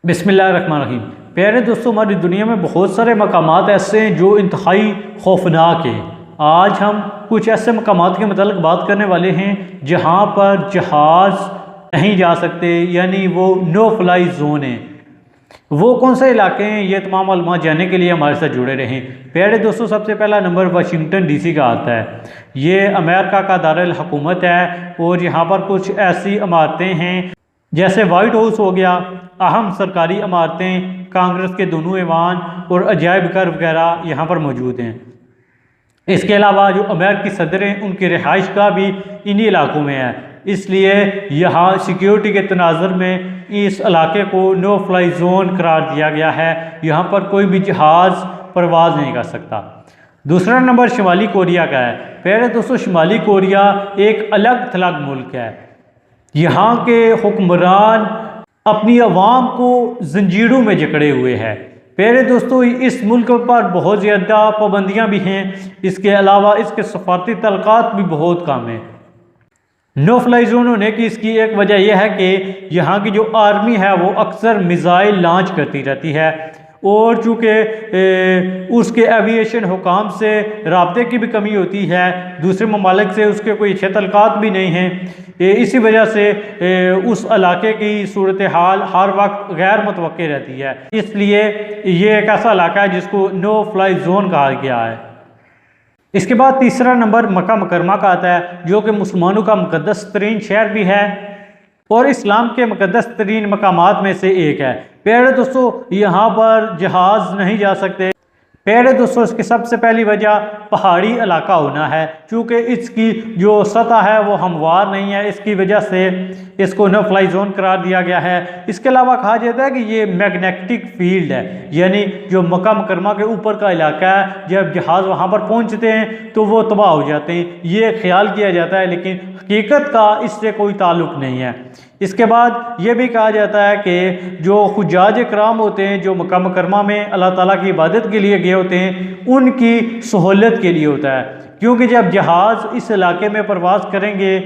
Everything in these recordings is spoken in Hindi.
बिस्मिल्लाहिर्रहमानिर्रहीम। प्यारे दोस्तों, हमारी दुनिया में बहुत सारे मकामात ऐसे हैं जो इंतहाई खौफनाक हैं। आज हम कुछ ऐसे मकामात के मतलब बात करने वाले हैं जहाँ पर जहाज़ नहीं जा सकते, यानी वो नो फ्लाई जोन है। वो कौन से इलाके हैं, ये तमाम मालूमात जानने के लिए हमारे साथ जुड़े रहें। प्यारे दोस्तों, सबसे पहला नंबर वाशिंगटन डीसी का आता है। ये अमेरिका का दारुल हुकूमत है और यहाँ पर कुछ ऐसी इमारतें हैं जैसे वाइट हाउस हो गया, अहम सरकारी इमारतें, कांग्रेस के दोनों ऐवान और अजायब घर वगैरह यहाँ पर मौजूद हैं। इसके अलावा जो अमेरिकी सदर हैं उनकी रिहाइश का भी इन्हीं इलाकों में है, इसलिए यहाँ सिक्योरिटी के तनाज़ुर में इस इलाके को नो फ्लाई जोन करार दिया गया है। यहाँ पर कोई भी जहाज़ परवाज़ नहीं कर सकता। दूसरा नंबर शुमाली कोरिया का है। प्यारे दोस्तों, शुमाली कोरिया एक अलग थलग मुल्क है। यहाँ के हुक्मरान अपनी आवाम को जंजीरों में जकड़े हुए हैं। प्यारे दोस्तों, इस मुल्क पर बहुत ज़्यादा पाबंदियाँ भी हैं। इसके अलावा इसके सफारती तल्क़ात भी बहुत कम हैं। नो फ्लाई जोन होने की इसकी एक वजह यह है कि यहाँ की जो आर्मी है वो अक्सर मिज़ाइल लॉन्च करती रहती है और चूँकि उसके एविएशन हुकाम से राब्ते की भी कमी होती है, दूसरे ममालिक से उसके कोई अच्छे तल्क़ात भी नहीं हैं। इसी वजह से उस इलाके की सूरत हाल हर वक्त गैर मुतवक्किल रहती है। इसलिए ये एक ऐसा इलाका है जिसको नो फ्लाई जोन कहा गया है। इसके बाद तीसरा नंबर मक्का मुकरमा का आता है, जो कि मुसलमानों का मुक़द्दस तरीन शहर भी है और इस्लाम के मुक़द्दस तरीन मकामात में से एक है। प्यारे दोस्तों, यहाँ पर जहाज़ नहीं जा सकते। प्यारे दोस्तों, इसकी सबसे पहली वजह पहाड़ी इलाका होना है, क्योंकि इसकी जो सतह है वो हमवार नहीं है। इसकी वजह से इसको नो फ्लाई जोन करार दिया गया है। इसके अलावा कहा जाता है कि ये मैग्नेटिक फील्ड है, यानी जो मक्का मुकरमा के ऊपर का इलाका है, जब जहाज़ वहाँ पर पहुँचते हैं तो वो तबाह हो जाते हैं। ये ख्याल किया जाता है, लेकिन हकीकत का इससे कोई ताल्लुक़ नहीं है। इसके बाद ये भी कहा जाता है कि जो हुज्जाज कराम होते हैं, जो मक्का मुकरमा में अल्लाह ताला की इबादत के लिए गए होते हैं, उनकी सहूलत के लिए होता है, क्योंकि जब जहाज़ इस इलाके में परवाज़ करेंगे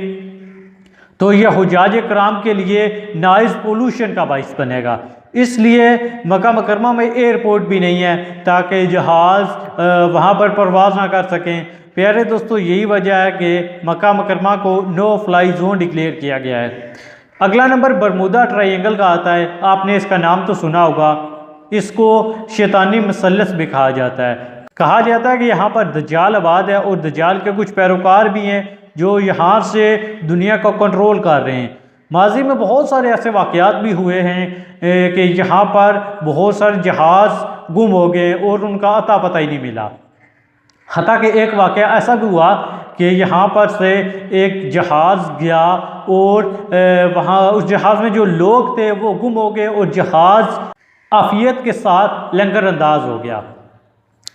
तो यह हुज्जाज कराम के लिए नॉइज़ पोल्यूशन का बाइस बनेगा। इसलिए मक्का मुकरमा में एयरपोर्ट भी नहीं है ताकि जहाज़ वहाँ पर परवाज़ ना कर सकें। प्यारे दोस्तों, यही वजह है कि मक्का मुकरमा को नो फ्लाई जोन डिक्लेयर किया गया है। अगला नंबर बरमूदा ट्रायंगल का आता है। आपने इसका नाम तो सुना होगा। इसको शैतानी मसल्लस भी कहा जाता है। कहा जाता है कि यहाँ पर दज्जाल आबाद है और दज्जाल के कुछ पैरोकार भी हैं जो यहाँ से दुनिया को कंट्रोल कर रहे हैं। माजी में बहुत सारे ऐसे वाक़यात भी हुए हैं कि यहाँ पर बहुत सारे जहाज़ गुम हो गए और उनका अता पता ही नहीं मिला। हता कि एक वाक़या ऐसा भी हुआ कि यहाँ पर से एक जहाज़ गया और वहाँ उस जहाज़ में जो लोग थे वो गुम हो गए और जहाज़ आफियत के साथ लंगर अंदाज हो गया।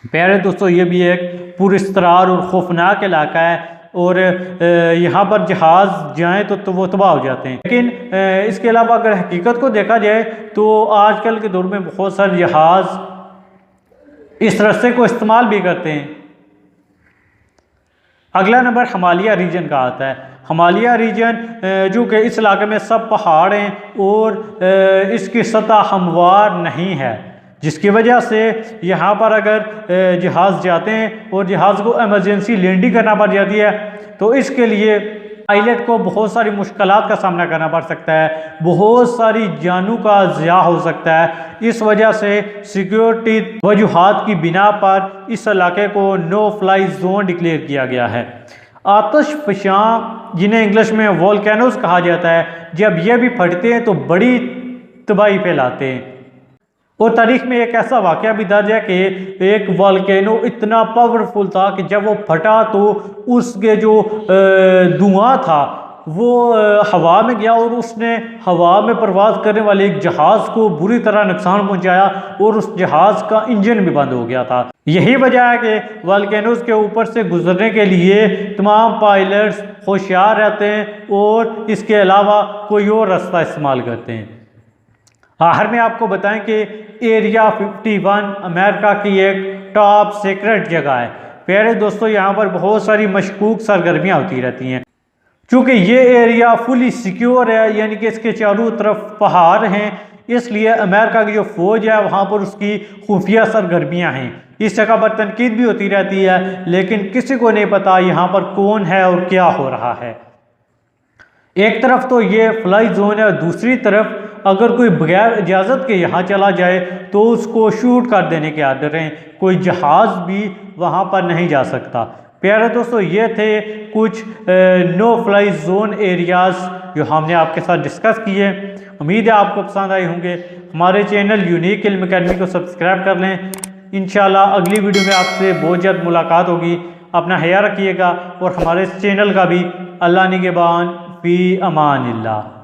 प्यारे दोस्तों, ये भी एक पुरस्तार और खौफनाक इलाका है और यहाँ पर जहाज़ जाएँ तो वो तबाह हो जाते हैं। लेकिन इसके अलावा अगर हकीकत को देखा जाए तो आजकल के दौर में बहुत सारे जहाज़ इस रास्ते को इस्तेमाल भी करते हैं। अगला नंबर हिमालय रीजन का आता है। हिमालय रीजन जो कि इस इलाके में सब पहाड़ हैं और इसकी सतह हमवार नहीं है, जिसकी वजह से यहाँ पर अगर जहाज़ जाते हैं और जहाज़ को एमरजेंसी लैंडिंग करना पड़ जाती है तो इसके लिए पायलट को बहुत सारी मुश्किलात का सामना करना पड़ सकता है, बहुत सारी जानों का ज़िया हो सकता है। इस वजह से सिक्योरिटी वजूहात की बिना पर इस इलाके को नो फ्लाई जोन डिक्लेयर किया गया है। आतिश फ़शां, जिन्हें इंग्लिश में वोल्केनोस कहा जाता है, जब ये भी फटते हैं तो बड़ी तबाही फैलाते हैं। और तारीख में एक ऐसा वाक़या भी दर्ज है कि एक वोल्केनो इतना पावरफुल था कि जब वो फटा तो उसके जो धुआं था वो हवा में गया और उसने हवा में परवाज़ करने वाले एक जहाज़ को बुरी तरह नुकसान पहुंचाया और उस जहाज़ का इंजन भी बंद हो गया था। यही वजह है कि वोल्केनोस के ऊपर से गुजरने के लिए तमाम पायलट्स होशियार रहते हैं और इसके अलावा कोई और रास्ता इस्तेमाल करते हैं। आखिर में आपको बताएं कि एरिया 51 अमेरिका की एक टॉप सीक्रेट जगह है। प्यारे दोस्तों, यहाँ पर बहुत सारी मशकूक सरगर्मियाँ होती रहती हैं। चूँकि ये एरिया फुली सिक्योर है, यानी कि इसके चारों तरफ पहाड़ हैं, इसलिए अमेरिका की जो फ़ौज है वहाँ पर उसकी खुफिया सरगर्मियाँ हैं। इस जगह पर तनकीद भी होती रहती है, लेकिन किसी को नहीं पता यहाँ पर कौन है और क्या हो रहा है। एक तरफ तो ये फ्लाई जोन है और दूसरी तरफ अगर कोई बगैर इजाज़त के यहाँ चला जाए तो उसको शूट कर देने के आर्डर हैं। कोई जहाज़ भी वहाँ पर नहीं जा सकता। प्यारे दोस्तों, ये थे कुछ नो फ्लाई जोन एरियाज़ जो हमने आपके साथ डिस्कस किए। उम्मीद है आपको पसंद आए होंगे। हमारे चैनल यूनिक इल्म अकेडमी को सब्सक्राइब कर लें। इंशाल्लाह अगली वीडियो में आपसे बहुत जल्द मुलाकात होगी। अपना ख्याल रखिएगा और हमारे चैनल का भी। अल्लाह निगहबान, फ़ी अमानिल्लाह।